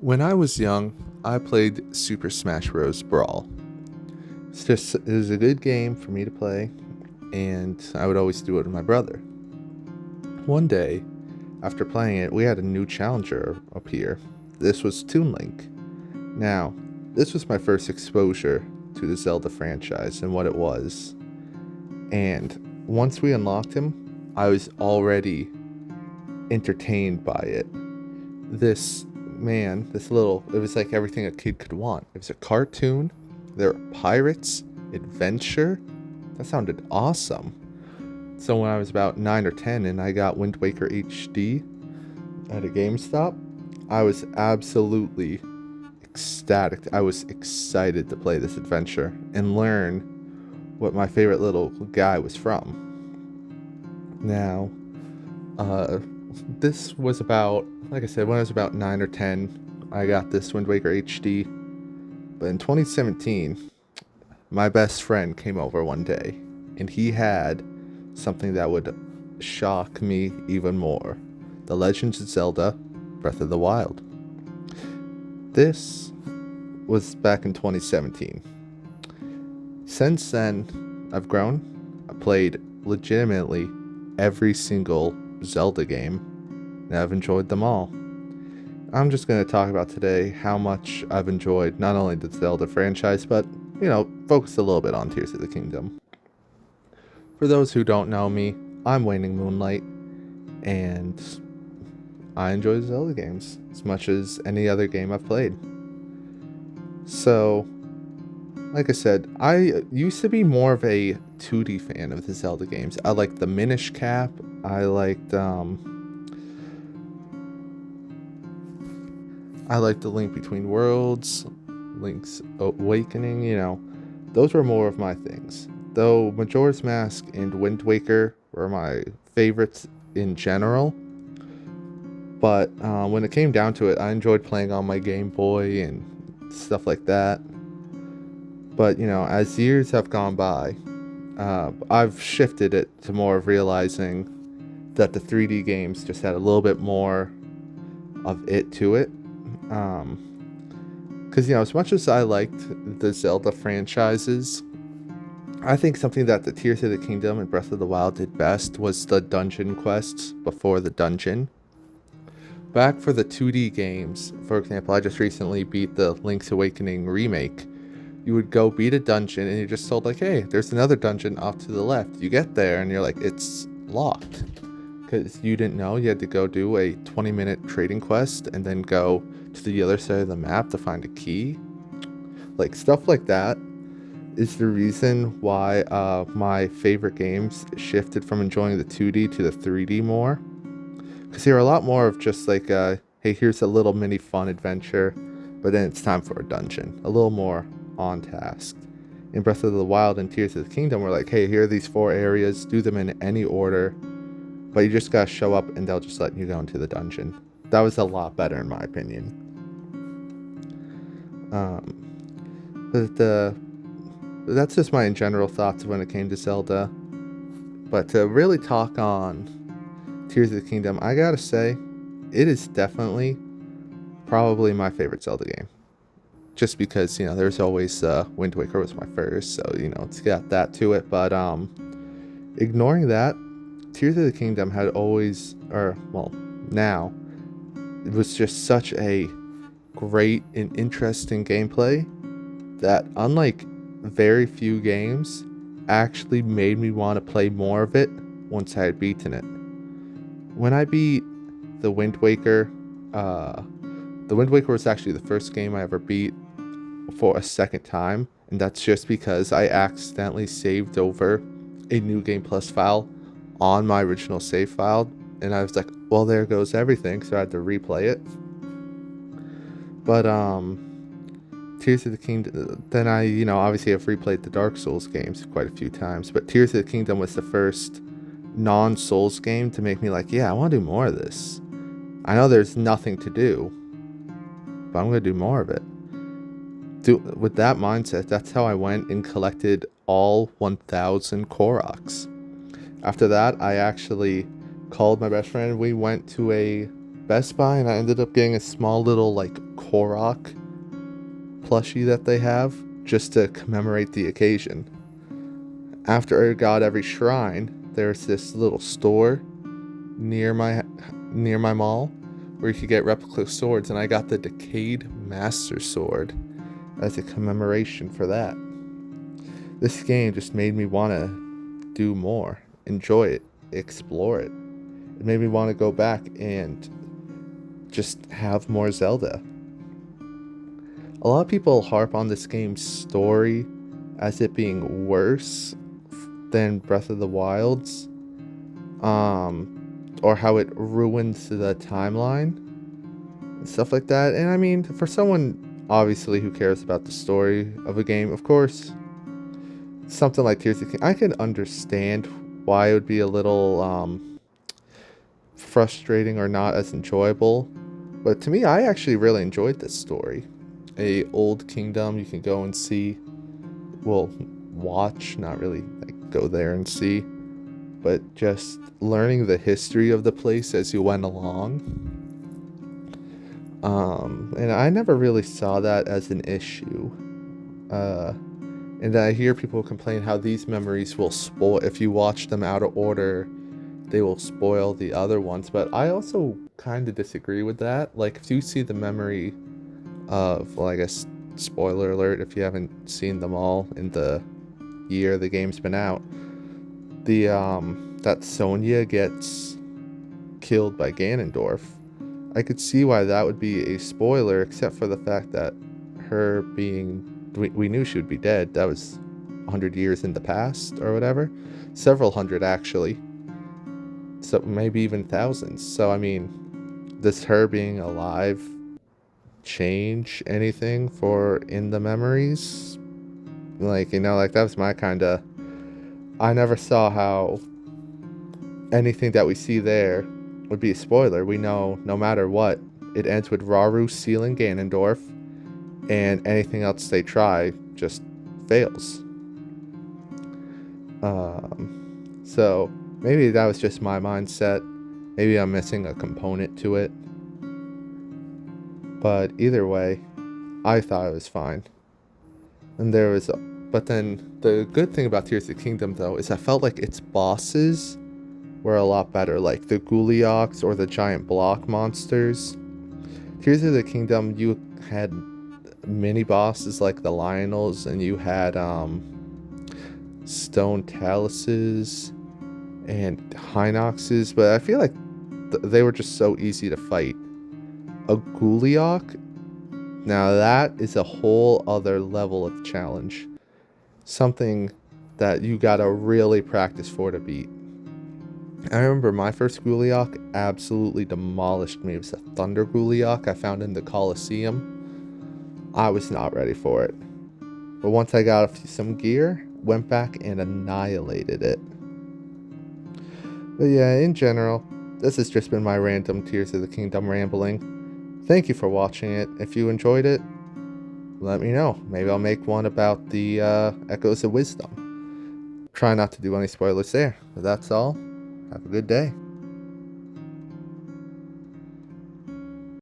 When I was young, I played Super Smash Bros. Brawl. It was a good game for me to play, and I would always do it with my brother. One day, after playing it, we had a new challenger appear. This was Toon Link. Now, this was my first exposure to the Zelda franchise and what it was. And once we unlocked him, I was already entertained by it. It was like everything a kid could want. It was a cartoon, there were pirates, adventure. That sounded awesome. So when I was about 9 or 10 and I got Wind Waker HD at a GameStop, I was absolutely ecstatic. I was excited to play this adventure and learn what my favorite little guy was from. Now, this was about, like I said, when I was about 9 or 10, I got this Wind Waker HD. But in 2017, my best friend came over one day, and he had something that would shock me even more. The Legends of Zelda Breath of the Wild. This was back in 2017. Since then, I've grown. I played legitimately every single Zelda game, and I've enjoyed them all. I'm just going to talk about today how much I've enjoyed not only the Zelda franchise, but, focus a little bit on Tears of the Kingdom. For those who don't know me, I'm Waning Moonlight, and I enjoy Zelda games as much as any other game I've played. So, like I said, I used to be more of a 2D fan of the Zelda games. I liked the Minish Cap. I liked the Link Between Worlds, Link's Awakening. Those were more of my things. Though Majora's Mask and Wind Waker were my favorites in general. But when it came down to it, I enjoyed playing on my Game Boy and stuff like that. But, as years have gone by, I've shifted it to more of realizing that the 3D games just had a little bit more of it to it. Because, as much as I liked the Zelda franchises, I think something that the Tears of the Kingdom and Breath of the Wild did best was the dungeon quests before the dungeon. Back for the 2D games, for example, I just recently beat the Link's Awakening remake. You would go beat a dungeon and you're just told, like, hey, there's another dungeon off to the left. You get there and you're like, it's locked. Because you didn't know you had to go do a 20-minute trading quest and then go to the other side of the map to find a key. Like, stuff like that is the reason why my favorite games shifted from enjoying the 2D to the 3D more. Because they were a lot more of just like, hey, here's a little mini fun adventure, but then it's time for a dungeon. A little more on task. In Breath of the Wild and Tears of the Kingdom, we're like, hey, here are these 4 areas, do them in any order, but you just gotta show up and they'll just let you go into the dungeon. That was a lot better in my opinion. That's just my general thoughts when it came to Zelda. But to really talk on Tears of the Kingdom, I gotta say, it is definitely probably my favorite Zelda game. Just because, there's always Wind Waker was my first, so, it's got that to it. But ignoring that, Tears of the Kingdom had always, now, it was just such a great and interesting gameplay that, unlike very few games, actually made me want to play more of it once I had beaten it. When I beat the Wind Waker, was actually the first game I ever beat for a second time, and that's just because I accidentally saved over a New Game Plus file on my original save file, and I was like, well, there goes everything, so I had to replay it. But Tears of the Kingdom, then I, obviously have replayed the Dark Souls games quite a few times, but Tears of the Kingdom was the first non-Souls game to make me like, yeah, I want to do more of this. I know there's nothing to do, but I'm going to do more of it. With that mindset, that's how I went and collected all 1,000 Koroks. After that, I actually called my best friend. We went to a Best Buy, and I ended up getting a small little, Korok plushie that they have just to commemorate the occasion. After I got every shrine, there's this little store near my mall where you could get replica swords, and I got the Decayed Master Sword as a commemoration for that. This game just made me want to do more, enjoy it, explore it. It made me want to go back and just have more Zelda. A lot of people harp on this game's story as it being worse than Breath of the Wild's, or how it ruins the timeline and stuff like that. And I mean, for someone obviously who cares about the story of a game, of course, something like Tears of the Kingdom, I can understand why it would be a little frustrating or not as enjoyable. But to me, I actually really enjoyed this story. A old kingdom you can go and see, well, watch, not really like go there and see, but just learning the history of the place as you went along. And I never really saw that as an issue. And I hear people complain how these memories will spoil, if you watch them out of order, they will spoil the other ones. But I also kind of disagree with that. Like, if you see the memory of, well, I guess, spoiler alert if you haven't seen them all in the year the game's been out, the that Sonya gets killed by Ganondorf. I could see why that would be a spoiler, except for the fact that her being, we knew she would be dead. That was 100 years in the past or whatever, several hundred actually, so maybe even thousands. So I mean, does her being alive change anything for in the memories? Like, you know, like that was my kind of, I never saw how anything that we see there would be a spoiler. We know no matter what, it ends with Rauru sealing Ganondorf, and anything else they try just fails. So maybe that was just my mindset. Maybe I'm missing a component to it. But either way, I thought it was fine. And but then the good thing about Tears of the Kingdom though is I felt like its bosses were a lot better, like the Gulioks or the giant block monsters. Tears of the Kingdom, you had mini bosses like the Lionels, and you had stone taluses and Hinoxes, but I feel like they were just so easy to fight. A Guliok, now that is a whole other level of challenge. Something that you gotta really practice for to beat. I remember my first Guliok absolutely demolished me. It was a Thunder Guliok I found in the Coliseum. I was not ready for it. But once I got some gear, went back and annihilated it. But yeah, in general, this has just been my random Tears of the Kingdom rambling. Thank you for watching it. If you enjoyed it, let me know. Maybe I'll make one about the Echoes of Wisdom. Try not to do any spoilers there. But that's all. Have a good day.